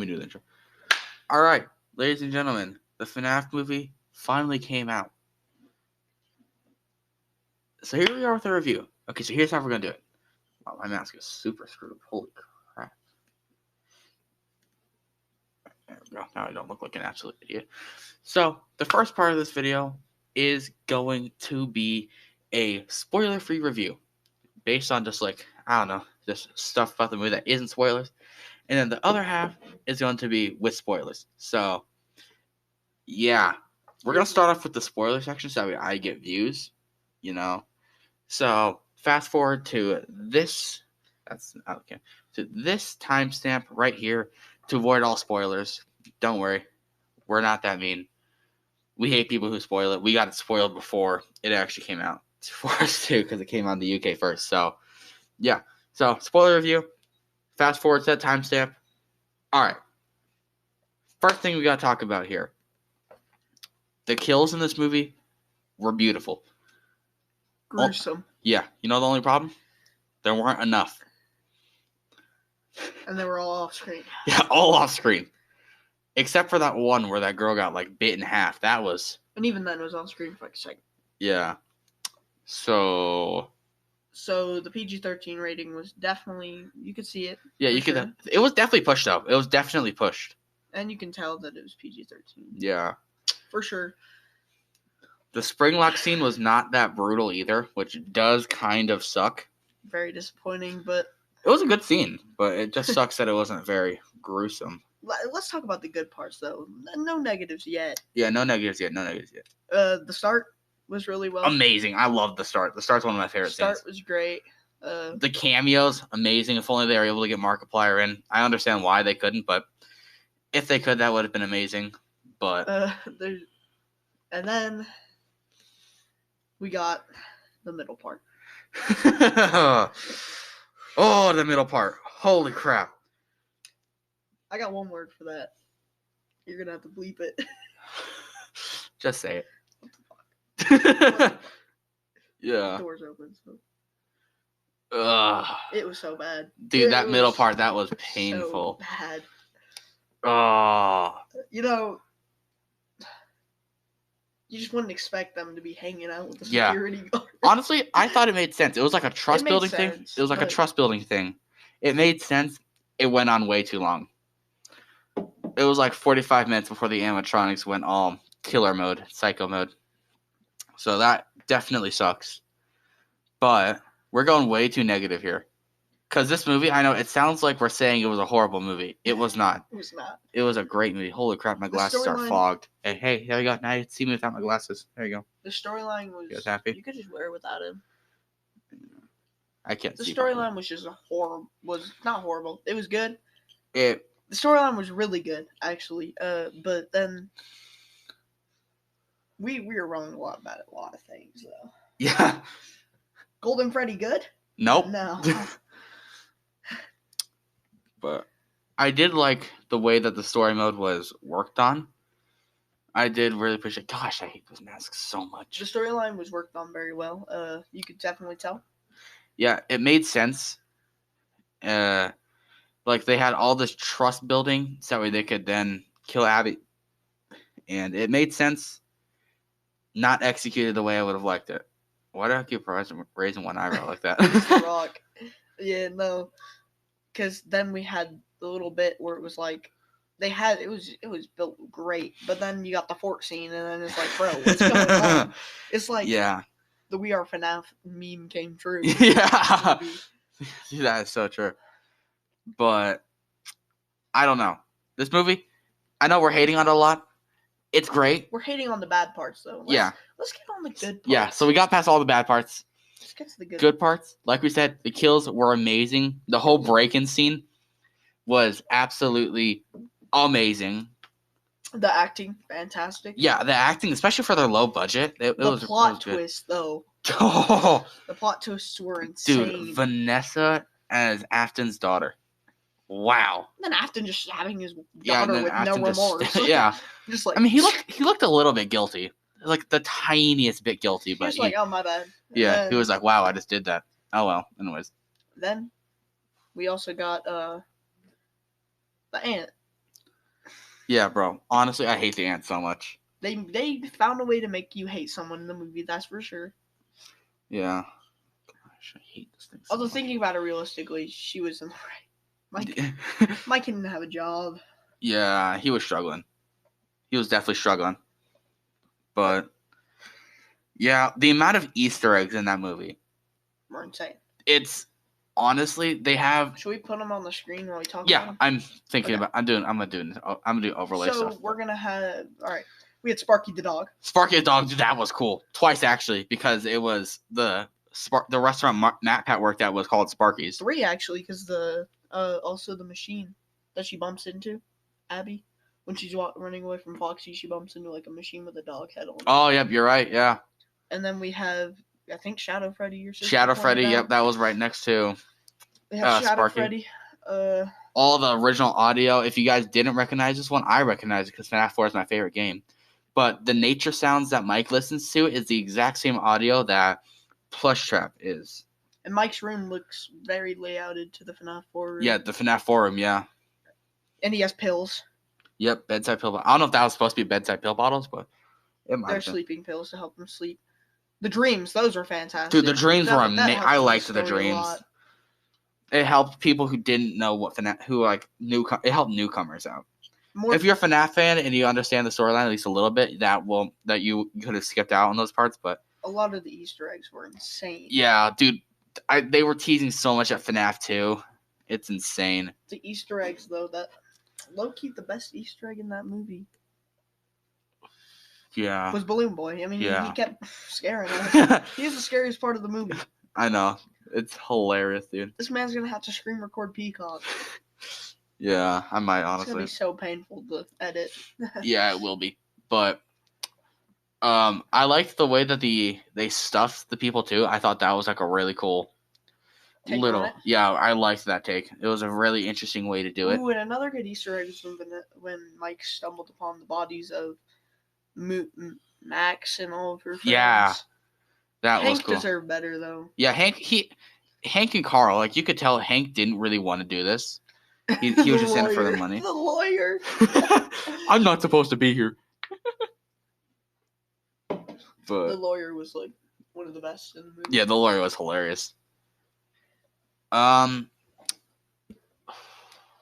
me do the intro. All right, ladies and gentlemen, the Fnaf movie finally came out. So here we are with the review. Okay, so here's how we're gonna do it. Wow, my mask is super screwed. Holy crap! There we go. Now I don't look like an absolute idiot. So the first part of this video is going to be a spoiler-free review, based on just just stuff about the movie that isn't spoilers. And then the other half is going to be with spoilers. So, yeah. We're going to start off with the spoiler section so that I get views, So, fast forward to this. That's okay. To this timestamp right here to avoid all spoilers. Don't worry. We're not that mean. We hate people who spoil it. We got it spoiled before it actually came out for us too, because it came out in the UK first. So, yeah. So, spoiler review. Fast forward to that timestamp. All right. First thing we got to talk about here. The kills in this movie were beautiful. Gruesome. Yeah. You know the only problem? There weren't enough. And they were all off screen. Yeah, all off screen. Except for that one where that girl got bit in half. That was... And even then it was on screen for a second. Yeah. So the PG-13 rating was definitely, you could see it. Yeah, you could. It was definitely pushed up. It was definitely pushed. And you can tell that it was PG-13. Yeah. For sure. The spring lock scene was not that brutal either, which does kind of suck. Very disappointing, but... It was a good scene, but it just sucks that it wasn't very gruesome. Let's talk about the good parts, though. No negatives yet. Yeah, no negatives yet. The start was really well. Amazing. I love the start. The start's one of my favorite scenes. The start was great. The cameos, amazing. If only they were able to get Markiplier in. I understand why they couldn't, but if they could, that would have been amazing. But and then we got the middle part. Oh, the middle part. Holy crap. I got one word for that. You're going to have to bleep it. Just say it. What the fuck? Yeah. The doors open. So. Ugh. It was so bad. Dude, that middle part, that was painful. So bad. Oh. You just wouldn't expect them to be hanging out with the security guard. Honestly, I thought it made sense. It was like a trust building thing. It was like a trust building thing. It made sense. It went on way too long. It was like 45 minutes before the animatronics went all killer mode, psycho mode. So that definitely sucks. But we're going way too negative here. Because this movie, I know it sounds like we're saying it was a horrible movie. It was not. It was not. It was a great movie. Holy crap, my glasses are fogged. Hey, there you go. Now you can see me without my glasses. There you go. The storyline was... You guys happy? You could just wear it without him. I can't see. The storyline was just was not horrible. It was good. The storyline was really good, actually. But then... We were wrong a lot about a lot of things, though. Yeah. Golden Freddy good? Nope. No. But I did like the way that the story mode was worked on. I did really appreciate. Gosh, I hate those masks so much. The storyline was worked on very well. You could definitely tell. Yeah, it made sense. They had all this trust building, so that way they could then kill Abby, and it made sense. Not executed the way I would have liked it. Why do I keep raising one eyebrow like that? Rock. Yeah, no. Because then we had the little bit where it was like it was built great, but then you got the fort scene, and then it's like, bro, what's going on? It's like the We Are Fnaf meme came true. Yeah, that is so true. But I don't know. This movie, I know we're hating on it a lot. It's great. We're hating on the bad parts, though. Let's get on the good parts. Yeah, so we got past all the bad parts. Let's get to the good parts. Like we said, the kills were amazing. The whole break-in scene was absolutely amazing. The acting, fantastic. Yeah, the acting, especially for their low budget. The plot twist, though. Oh. The plot twists were insane. Dude, Vanessa as Afton's daughter. Wow. And then Afton just having his daughter with Afton no remorse. Just like, I mean, he looked a little bit guilty. Like the tiniest bit guilty, but he was like, oh, my bad. Yeah, he was like, wow, I just did that. Oh, well, anyways. Then we also got the aunt. Yeah, bro. Honestly, I hate the ants so much. They found a way to make you hate someone in the movie. That's for sure. Yeah. Gosh, I hate this thing so Although much. thinking about it realistically, she was in the right. Mike didn't have a job. Yeah, he was struggling. He was definitely struggling. But yeah, the amount of Easter eggs in that movie. We're insane. It's honestly they have. Should we put them on the screen while we talk about Yeah, them? I'm thinking Okay. about. I'm gonna do overlay So stuff. we're gonna have. All right. We had Sparky the dog. Sparky the dog, dude, that was cool. Twice actually, because it was the restaurant Matt Pat worked at was called Sparky's. 3 actually, because the also the machine that she bumps into, Abby, when she's running away from Foxy, she bumps into like a machine with a dog head on it. Oh, yep, you're right. Yeah. And then we have, I think, Shadow Freddy. Your sister Shadow pointed Freddy. out. Yep, that was right next to We have Shadow Sparky. Freddy. All the original audio. If you guys didn't recognize this one, I recognize it because FNAF 4 is my favorite game. But the nature sounds that Mike listens to is the exact same audio that Plush Trap is. And Mike's room looks very layouted to the FNAF 4 room. Yeah, the FNAF 4 room, yeah. And he has pills. Yep, bedside pill. I don't know if that was supposed to be bedside pill bottles, but it might They're have been. sleeping pills to help him sleep. The dreams, those were fantastic. Dude, the dreams were amazing. I liked the story a dreams. lot. It helped people who didn't know what FNAF, who like it helped newcomers out. More If you're a FNAF fan and you understand the storyline at least a little bit, that you could have skipped out on those parts. But a lot of the Easter eggs were insane. yeah, dude, they were teasing so much at FNAF 2. It's insane. The Easter eggs, though, that low-key the best Easter egg in that movie Yeah. was Balloon Boy. I mean, Yeah. he kept scaring us. He's the scariest part of the movie. I know. It's hilarious, dude. This man's gonna have to screen record Peacock. Yeah, I might It's honestly. gonna be so painful to edit. Yeah, it will be. But I liked the way that they stuffed the people too. I thought that was like a really cool Take little. on it. Yeah, I liked that take. It was a really interesting way to do it. Ooh, and another good Easter egg was when Mike stumbled upon the bodies of Max and all of her friends. Yeah, that Hank was cool. deserved better though. Yeah, Hank and Carl, like you could tell Hank didn't really want to do this. He was just in it for the money. The lawyer. I'm not supposed to be here. The But lawyer was like one of the best in the movie. yeah, the lawyer was hilarious.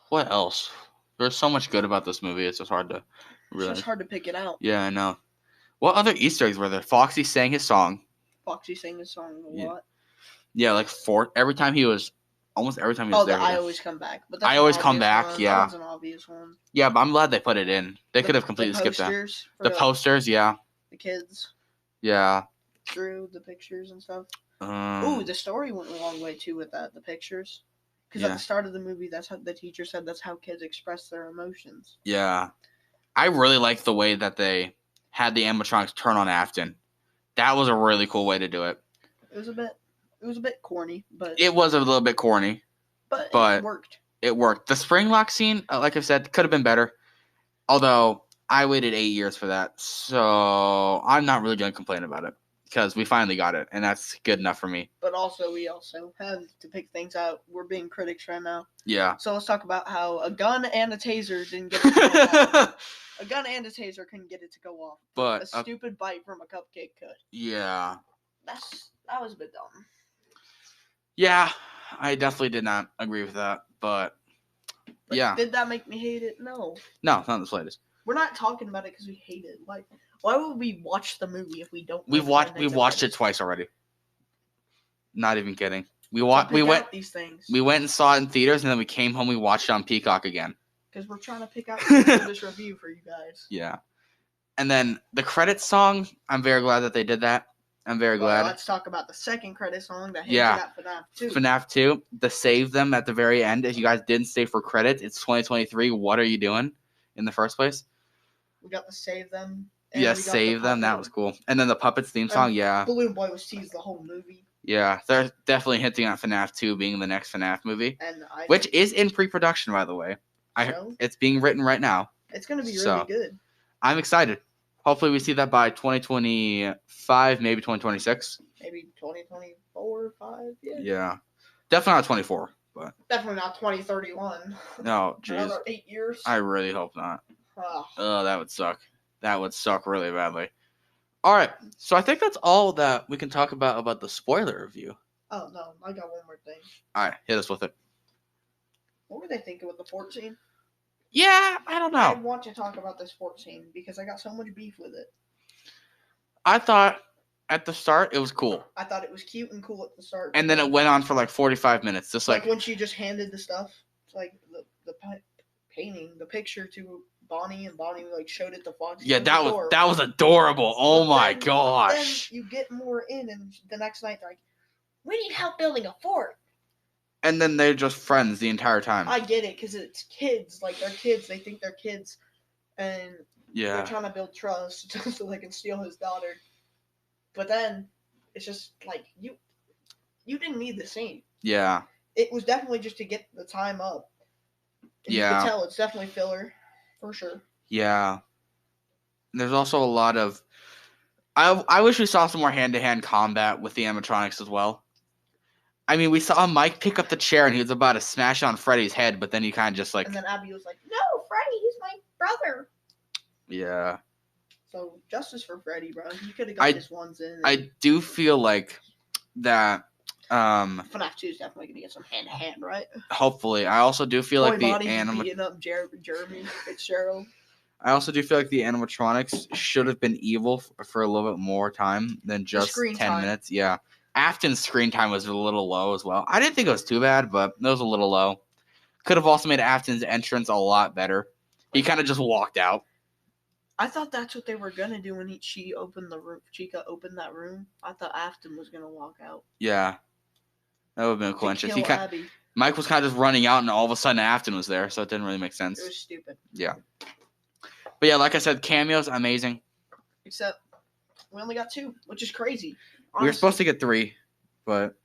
What else? There's so much good about this movie. It's just hard to really. It's just hard to pick it out. Yeah, I know. What other Easter eggs were there? Foxy sang his song. Foxy sang his song a Yeah. lot. Yeah, like almost every time he was there. I Always Come Back. But that's I an Always Come obvious Back, one. yeah. That was an obvious one. Yeah, but I'm glad they put it in. They could have completely skipped that. The posters, yeah. The kids Yeah. drew the pictures and stuff. Ooh, the story went a long way too with that. The pictures. Because at Yeah. the start of the movie, that's how the teacher said that's how kids express their emotions. Yeah. I really liked the way that they had the animatronics turn on Afton. That was a really cool way to do it. It was a bit corny, but It was a little bit corny. but but it worked. It worked. The spring lock scene, like I said, could have been better. Although I waited 8 years for that, so I'm not really going to complain about it because we finally got it, and that's good enough for me. But also, we also have to pick things out. We're being critics right now. Yeah. So let's talk about how a gun and a taser didn't get it to go off. A gun and a taser couldn't get it to go off. But a stupid bite from a cupcake could. Yeah. That was a bit dumb. Yeah, I definitely did not agree with that, but yeah. Did that make me hate it? No. No, not the slightest. We're not talking about it because we hate it. Why would we watch the movie if we don't? We've watched it twice already. Not even kidding. We went these things. We went and saw it in theaters, and then we came home. We watched it on Peacock again. Because we're trying to pick out this review for you guys. Yeah. And then the credits song, I'm very glad that they did that. I'm very glad. Let's talk about the second credit song that Yeah. hinted at FNAF 2. FNAF 2, the save them at the very end. If you guys didn't stay for credits, it's 2023. What are you doing in the first place? We got the save them. Yeah, save them. That was cool. And then the Puppets theme song, yeah. Balloon Boy was teased the whole movie. Yeah, they're definitely hinting at FNAF 2 being the next FNAF movie, and which is in pre-production, by the way. It's being written right now. It's going to be really good. I'm excited. Hopefully we see that by 2025, maybe 2026. Maybe 2024, 5, yeah. Yeah. Definitely not 24, but... Definitely not 2031. No, jeez. Another 8 years. I really hope not. Oh, Oh, that would suck. That would suck really badly. All right, so I think that's all that we can talk about the spoiler review. oh no, I got one more thing. All right, hit us with it. What were they thinking with the fort scene? Yeah, I don't I know. want to talk about this fort scene because I got so much beef with it. I thought at the start it was cool, I thought it was cute and cool at the start. and then it went on for like 45 minutes, just like like when she just handed the stuff, like the painting, the picture to Bonnie, and Bonnie like showed it to Fox. yeah, It was adorable. that was adorable. Oh But my then gosh! you get more in, and the next night they're like, "We need help building a fort." And then they're just friends the entire time. I get it because it's kids. Like they're kids. They think they're kids, and Yeah, they're trying to build trust so they can steal his daughter. But then it's just like you didn't need the scene. yeah, It was definitely just to get the time up. And yeah. You can tell it's definitely filler, for sure. Yeah. There's also a lot of. I wish we saw some more hand-to-hand combat with the animatronics as well. I mean, we saw Mike pick up the chair and he was about to smash on Freddy's head, but then he kind of just like. And then Abby was like, "No, Freddy, he's my brother." Yeah. So justice for Freddy, bro. You could have got this ones in. I do feel like that. FNAF 2 is definitely gonna get some hand to hand, right? Hopefully, I also do feel like the beating up Jeremy Fitzgerald. I also do feel like the animatronics should have been evil for a little bit more time than just 10 minutes. Yeah. Afton's screen time was a little low as well. I didn't think it was too bad, but it was a little low. Could have also made Afton's entrance a lot better. He kind of just walked out. I thought that's what they were gonna do when Chica opened that room. I thought Afton was gonna walk out. Yeah. That would have been a cool entrance. Mike was kind of just running out, and all of a sudden Afton was there, so it didn't really make sense. It was stupid. Yeah. But yeah, like I said, cameos, amazing. Except we only got 2, which is crazy. Honestly. We were supposed to get 3, but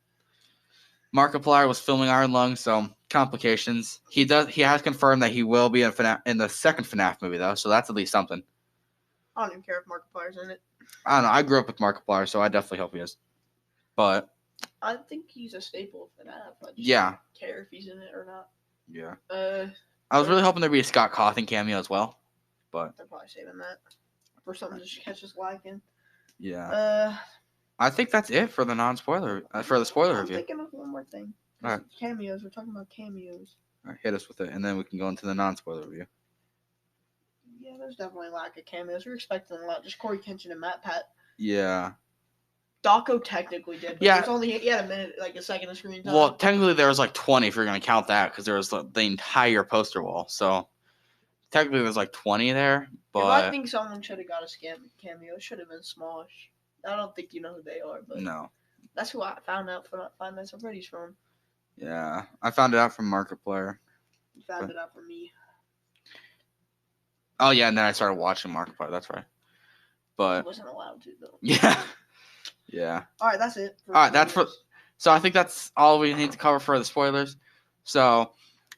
Markiplier was filming Iron Lung, so complications. He has confirmed that he will be in the second FNAF movie, though, so that's at least something. I don't even care if Markiplier's in it. I don't know. I grew up with Markiplier, so I definitely hope he is. But I think he's a staple of FNAF. I just don't care if he's in it or not. Yeah. I was really hoping there'd be a Scott Cawthon cameo as well, but they're probably saving that for something to catch us lacking. Yeah. I think that's it for the spoiler review. I'm thinking of one more thing. All right. Cameos. We're talking about cameos. All right, hit us with it, and then we can go into the non-spoiler review. Yeah, there's definitely a lack of cameos. We're expecting a lot. Just Corey Kenshin and Matt Pat. Yeah. Dawko technically did, but he had a minute, like a second of screen time. Well, technically there was like 20 if you're going to count that, because there was the entire poster wall. So technically there's like 20 there, but I think someone should have got a cameo. It should have been Smosh. I don't think you know who they are, but no. That's who I found out from Five Nights at Freddy's from. Yeah, I found it out from Markiplier. You found it out from me. Oh yeah, and then I started watching Markiplier. That's right. But I wasn't allowed to though. Yeah. Yeah. All right, that's it. All right, so I think that's all we need to cover for the spoilers. So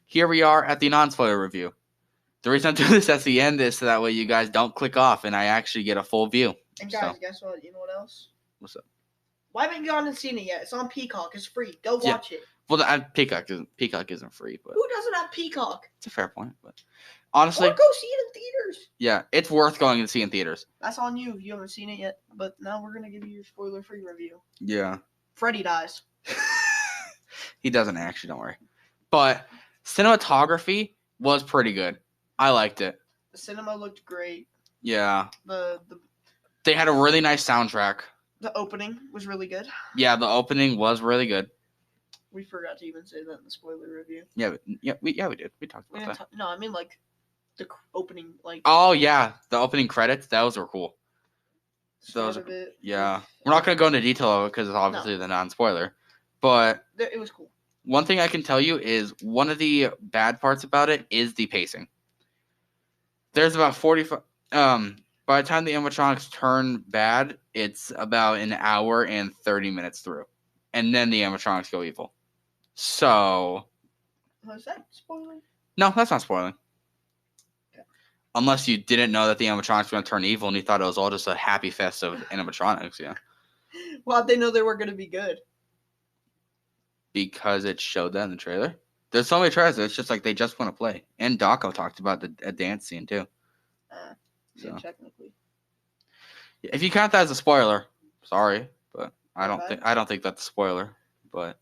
here we are at the non-spoiler review. The reason I'm doing this at the end is so that way you guys don't click off and I actually get a full view. And guys, guess what? You know what else? What's up? Why haven't you gone and seen it yet? It's on Peacock. It's free. Go watch it. Well, Peacock isn't free, but who doesn't have Peacock? It's a fair point, but honestly, or go see it in theaters. Yeah, it's worth going to see in theaters. That's on you. You haven't seen it yet, but now we're gonna give you your spoiler-free review. Yeah. Freddy dies. He doesn't actually. Don't worry. But cinematography was pretty good. I liked it. The cinema looked great. Yeah. They had a really nice soundtrack. The opening was really good. Yeah, the opening was really good. We forgot to even say that in the spoiler review. Yeah, we did. We talked about that. No, I mean like the opening, like. Oh yeah, the opening credits. Those were cool. Those are, yeah. We're not gonna go into detail of it because it's obviously the non-spoiler, but it was cool. One thing I can tell you is one of the bad parts about it is the pacing. There's about 45. By the time the animatronics turn bad, it's about an hour and 30 minutes through, and then the animatronics go evil. So. Was that spoiling? No, that's not spoiling. Okay. Unless you didn't know that the animatronics were going to turn evil and you thought it was all just a happy fest of animatronics, yeah. Well, how'd they know they were going to be good? Because it showed that in the trailer. There's so many trailers, it's just like they just want to play. And Dawko talked about a dance scene, too. Yeah, So. technically. If you count that as a spoiler, sorry, but I My don't think that's a spoiler. But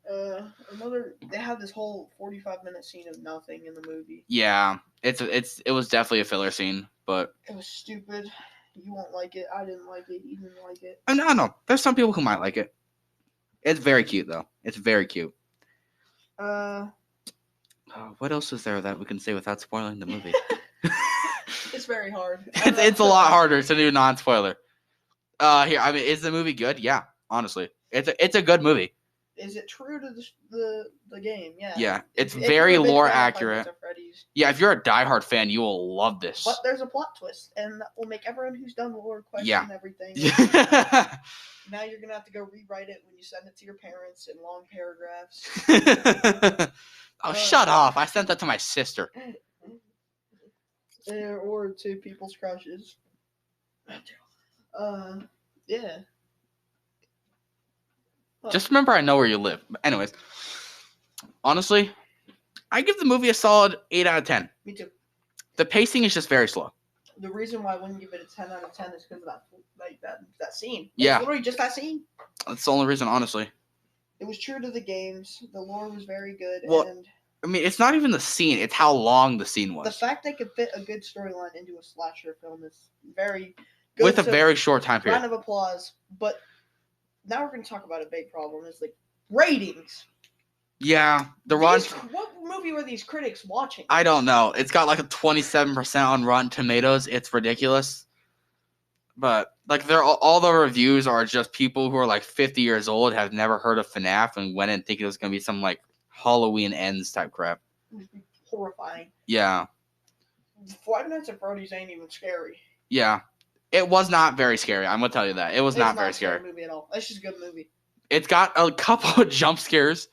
they have this whole 45-minute scene of nothing in the movie. yeah, it was definitely a filler scene, but it was stupid. You won't like it. I didn't like it. You didn't like it. I don't know. There's some people who might like it. It's very cute though. It's very cute. What else is there that we can say without spoiling the movie? It's very hard. It's a lot harder to do non-spoiler. Here, I mean, is the movie good? Yeah, honestly, it's a good movie. Is it true to the game? Yeah. Yeah, it's If very you're a big lore fan of Five accurate. Nights at Freddy's, Yeah, if you're a diehard fan, you will love this. but there's a plot twist, and that will make everyone who's done lore question everything. Now you're gonna have to go rewrite it when you send it to your parents in long paragraphs. Shut off! I sent that to my sister. Or to people's crushes. Yeah. Just remember, I know where you live. But anyways, honestly, I give the movie a solid 8 out of 10. Me too. The pacing is just very slow. The reason why I wouldn't give it a 10 out of 10 is because of that scene. Yeah. It's literally just that scene. That's the only reason, honestly. It was true to the games. The lore was very good. Well, and I mean, it's not even the scene. It's how long the scene was. The fact they could fit a good storyline into a slasher film is very good. With a very short time period. Round of applause. But now we're going to talk about a big problem. It's like ratings. Yeah. What movie were these critics watching? I don't know. It's got like a 27% on Rotten Tomatoes. It's ridiculous. But like all the reviews are just people who are like 50 years old, have never heard of FNAF, and went in thinking it was going to be some like Halloween Ends type crap. Horrifying. Yeah. Five Nights at Freddy's ain't even scary. Yeah. It was not very scary. I'm going to tell you that. It was not very scary. It's not a scary movie at all. It's just a good movie. It's got a couple of jump scares,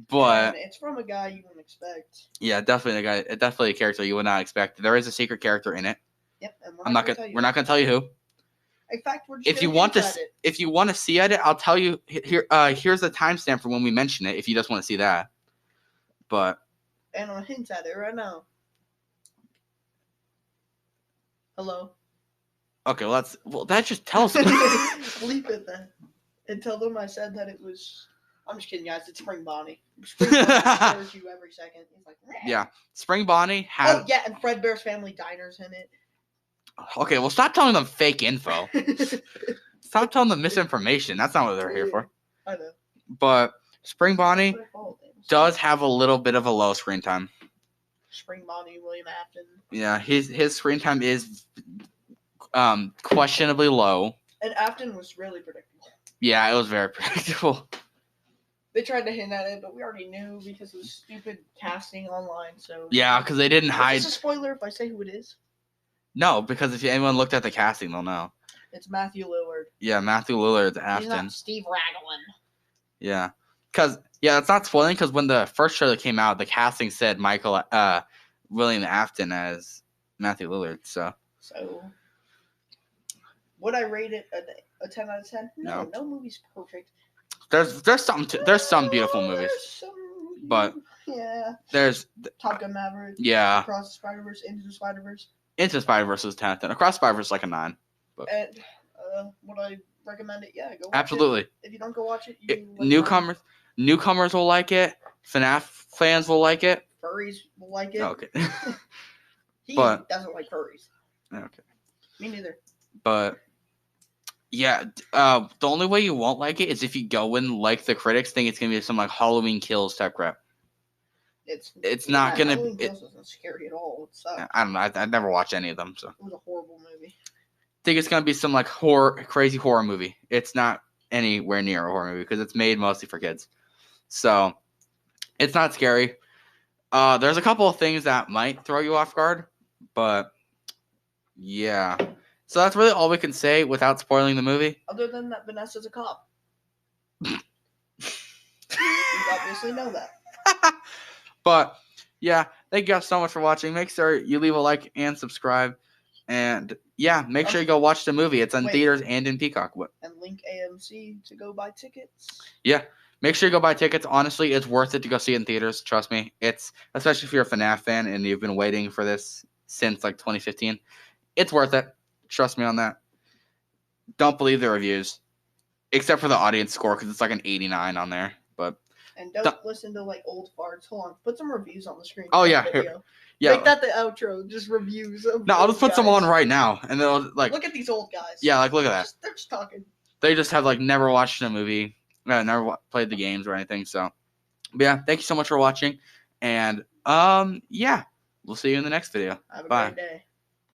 but... And it's from a guy you wouldn't expect. Yeah, definitely a character you would not expect. There is a secret character in it. Yep, and we're not going to tell you who. In fact, we're just if you want to see it, I'll tell you here. Here's the timestamp for when we mention it. If you just want to see that, but and I'll hint at it right now. Hello. Okay, well that just tells them. Leave it then, and tell them I said that it was. I'm just kidding, guys. It's Spring Bonnie. Spring Bonnie scares you every second. He's like, meh. Yeah, Spring Bonnie has. Oh yeah, and Fredbear's Family Diner's in it. Okay, well, stop telling them fake info. Stop telling them misinformation. That's not what they're here for. I know. But Spring Bonnie does have a little bit of a low screen time. Spring Bonnie, William Afton. Yeah, his screen time is questionably low. And Afton was really predictable. Yeah, it was very predictable. They tried to hint at it, but we already knew because of the stupid casting online. So yeah, because they didn't hide. Is this a spoiler if I say who it is? No, because if anyone looked at the casting, they'll know. It's Matthew Lillard. Yeah, Matthew Lillard's Afton. He's not Steve Raglan. Yeah, it's not spoiling because when the first trailer came out, the casting said William Afton as Matthew Lillard. So would I rate it a 10 out of 10? No movie's perfect. There's some beautiful movies, but yeah, there's Top Gun Maverick. Yeah, Across the Spider-Verse, Into the Spider-Verse. Into the Spider-Verse is 10 out of 10. Across the Spider-Verse like a 9. But and would I recommend it? Yeah, go watch absolutely. it. If you don't go watch it, newcomers will like it. FNAF fans will like it. Furries will like it. Okay. He doesn't like furries. Okay. Me neither. But yeah, the only way you won't like it is if you go in like the critics think it's gonna be some like Halloween Kills type crap. It's not gonna. Halloween Kills isn't scary at all. It sucks. I don't know. I never watched any of them, so. It was a horrible movie. I think it's gonna be some like crazy horror movie. It's not anywhere near a horror movie because it's made mostly for kids, so it's not scary. There's a couple of things that might throw you off guard, but yeah. So that's really all we can say without spoiling the movie. Other than that, Vanessa's a cop. You obviously know that. But yeah, thank you guys so much for watching. Make sure you leave a like and subscribe. And yeah, make sure you go watch the movie. It's in theaters and in Peacock. And link AMC to go buy tickets. Yeah, make sure you go buy tickets. Honestly, it's worth it to go see it in theaters. Trust me. It's especially if you're a FNAF fan and you've been waiting for this since like 2015. It's worth it. Trust me on that. Don't believe the reviews, except for the audience score because it's like an 89 on there. But And don't listen to like old farts. Hold on, put some reviews on the screen. Oh yeah, video. Yeah. Make that the outro. Just reviews of. No, I'll just put guys. some on right now, and they'll like. Look at these old guys. Yeah, like look at that. They're just talking. They just have like never watched a movie, never played the games or anything. So, but yeah, thank you so much for watching, and yeah, we'll see you in the next video. Have a Bye. great day.